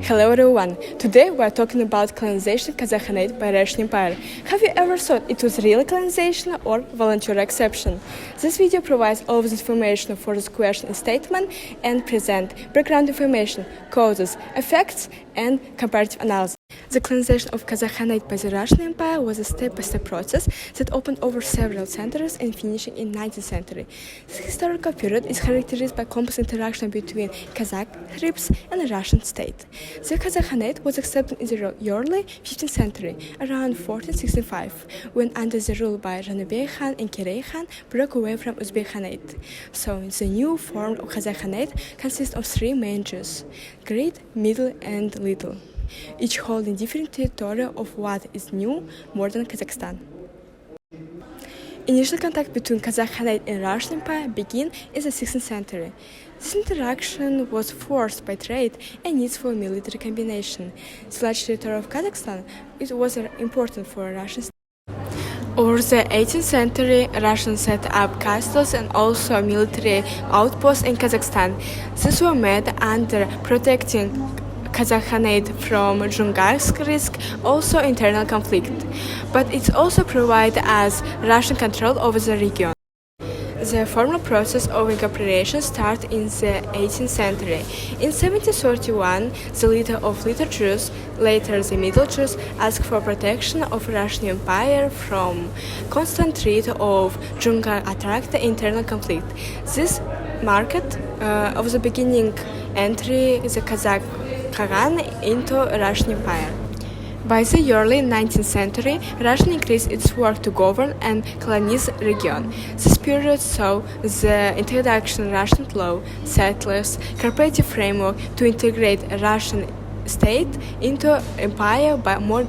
Hello everyone! Today we are talking about colonization Kazakhanate by Russian Empire. Have you ever thought it was real colonization or voluntary exception? This video provides all of the information for this question and statement and present background information, causes, effects and comparative analysis. The colonization of Kazakhanate by the Russian Empire was a step-by-step process that opened over several centuries and finishing in 19th century. This historical period is characterized by complex interaction between Kazakh tribes and the Russian state. The Kazakhanate was accepted in the early 15th century, around 1465, when under the rule by Zhanerke Khan and Kirey Khan broke away from Uzbek Khanate. So the new form of Kazakhanate consists of three main Jews: Great, Middle and Little, each holding different territory of what is new modern Kazakhstan. Initial contact between Kazakhanate and Russian Empire began in the 16th century. This interaction was forced by trade and needs for military combination. The large territory of Kazakhstan was important for Russians. Over the 18th century, Russians set up castles and also military outposts in Kazakhstan. These were made under protecting Kazakhanate from Jungarsk risk, also internal conflict, but it also provided us Russian control over the region. The formal process of incorporation started in the 18th century. In 1731, the leader of Little Jews, later the Middle Jews, asked for protection of Russian Empire from constant threat of Jungar attack the internal conflict. This marked of the beginning entry the Kazakh Khagan into Russian Empire. By the early 19th century, Russia increased its work to govern and colonize the region. This period saw the introduction of Russian law, settlers, cooperative framework to integrate a Russian state into empire by more.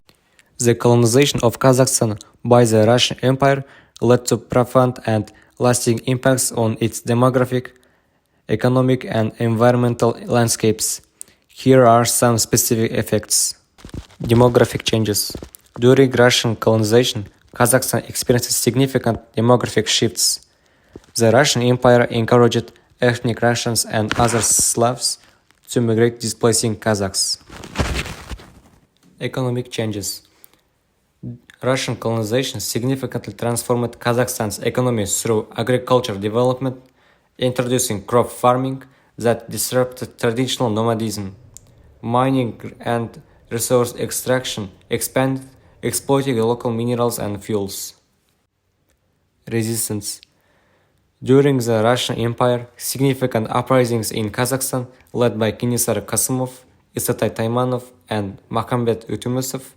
The colonization of Kazakhstan by the Russian Empire led to profound and lasting impacts on its demographic, economic and environmental landscapes. Here are some specific effects. Demographic changes. During Russian colonization, Kazakhstan experienced significant demographic shifts. The Russian Empire encouraged ethnic Russians and other Slavs to migrate, displacing Kazakhs. Economic changes. Russian colonization significantly transformed Kazakhstan's economy through agricultural development, introducing crop farming that disrupted traditional nomadism. Mining and resource extraction expanded, exploiting local minerals and fuels. Resistance. During the Russian Empire, significant uprisings in Kazakhstan, led by Kenessar Kasımov, Isatai Taymanov, and Mahomet Utyumesov,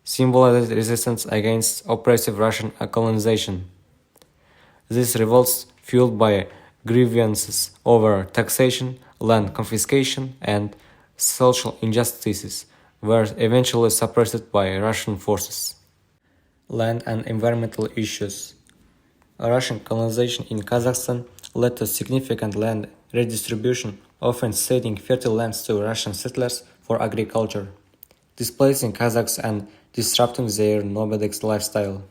symbolized resistance against oppressive Russian colonization. These revolts, fueled by grievances over taxation, land confiscation, and social injustices, were eventually suppressed by Russian forces. Land and environmental issues. Russian colonization in Kazakhstan led to significant land redistribution, often ceding fertile lands to Russian settlers for agriculture, displacing Kazakhs and disrupting their nomadic lifestyle.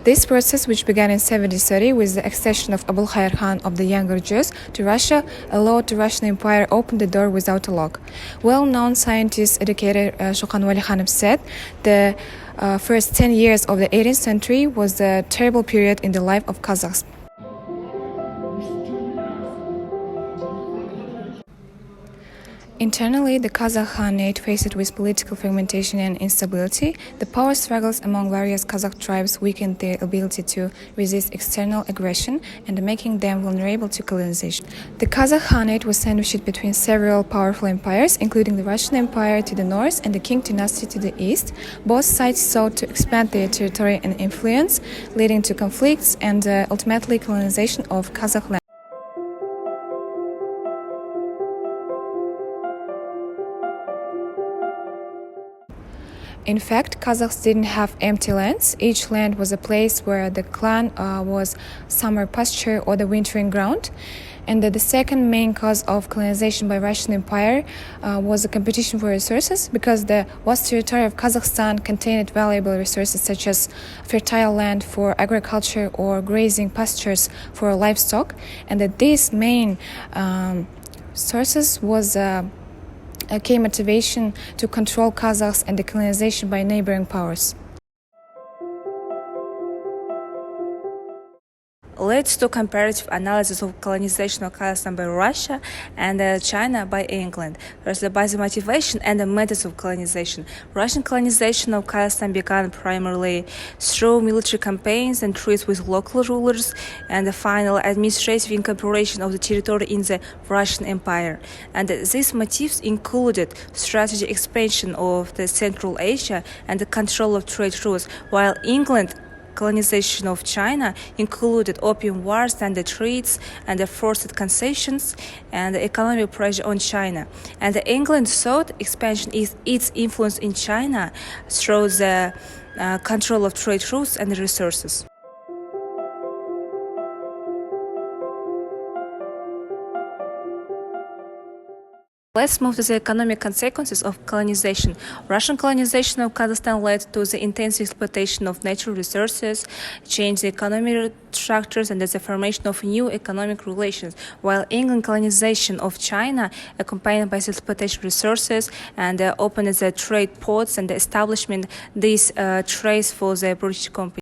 This process, which began in 1730 with the accession of Abulkhair Khan of the Younger Jews to Russia, allowed the Russian Empire open the door without a lock. Well-known scientist, educator Shulkhan Wali Khanov said the first 10 years of the 18th century was a terrible period in the life of Kazakhs. Internally, the Kazakh Khanate faced with political fragmentation and instability. The power struggles among various Kazakh tribes weakened their ability to resist external aggression and making them vulnerable to colonization. The Kazakh Khanate was sandwiched between several powerful empires, including the Russian Empire to the north and the Qing dynasty to the east. Both sides sought to expand their territory and influence, leading to conflicts and ultimately colonization of Kazakh land. In fact, Kazakhs didn't have empty lands. Each land was a place where the clan was summer pasture or the wintering ground. And the second main cause of colonization by Russian Empire was a competition for resources, because the vast territory of Kazakhstan contained valuable resources such as fertile land for agriculture or grazing pastures for livestock, and that these main sources was a key motivation to control Kazakhs and the colonization by neighboring powers. Let's do comparative analysis of colonization of Kazakhstan by Russia and China by England. Firstly, by the motivation and the methods of colonization. Russian colonization of Kazakhstan began primarily through military campaigns and treaties with local rulers and the final administrative incorporation of the territory in the Russian Empire. And these motives included strategic expansion of the Central Asia and the control of trade routes, while England colonization of China included opium wars and the treaties and the forced concessions and the economic pressure on China. And England sought expansion is its influence in China through the control of trade routes and resources. Let's move to the economic consequences of colonization. Russian colonization of Kazakhstan led to the intense exploitation of natural resources, changed the economic structures, and the formation of new economic relations, while England colonization of China, accompanied by the exploitation of resources and opened the trade ports and the establishment these trades for the British company.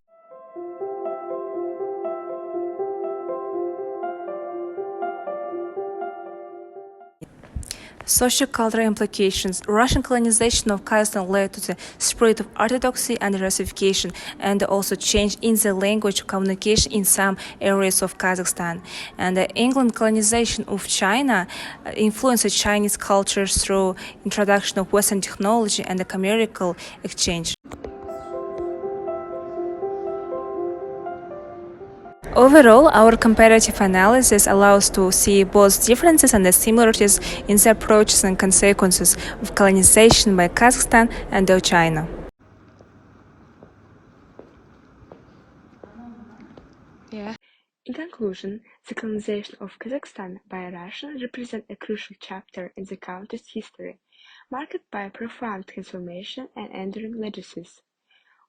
Socio-cultural implications. Russian colonization of Kazakhstan led to the spread of orthodoxy and Russification, and also change in the language of communication in some areas of Kazakhstan. And the England colonization of China influenced Chinese culture through introduction of Western technology and the commercial exchange. Overall, our comparative analysis allows to see both differences and the similarities in the approaches and consequences of colonization by Kazakhstan and China. In conclusion, the colonization of Kazakhstan by Russia represents a crucial chapter in the country's history, marked by profound transformation and enduring legacies.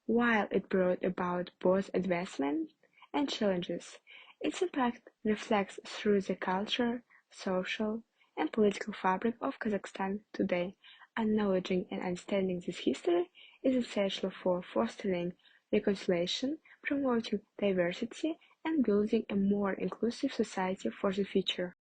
While it brought about both advancement and challenges, its impact reflects through the culture, social, and political fabric of Kazakhstan today. Acknowledging and understanding this history is essential for fostering reconciliation, promoting diversity, and building a more inclusive society for the future.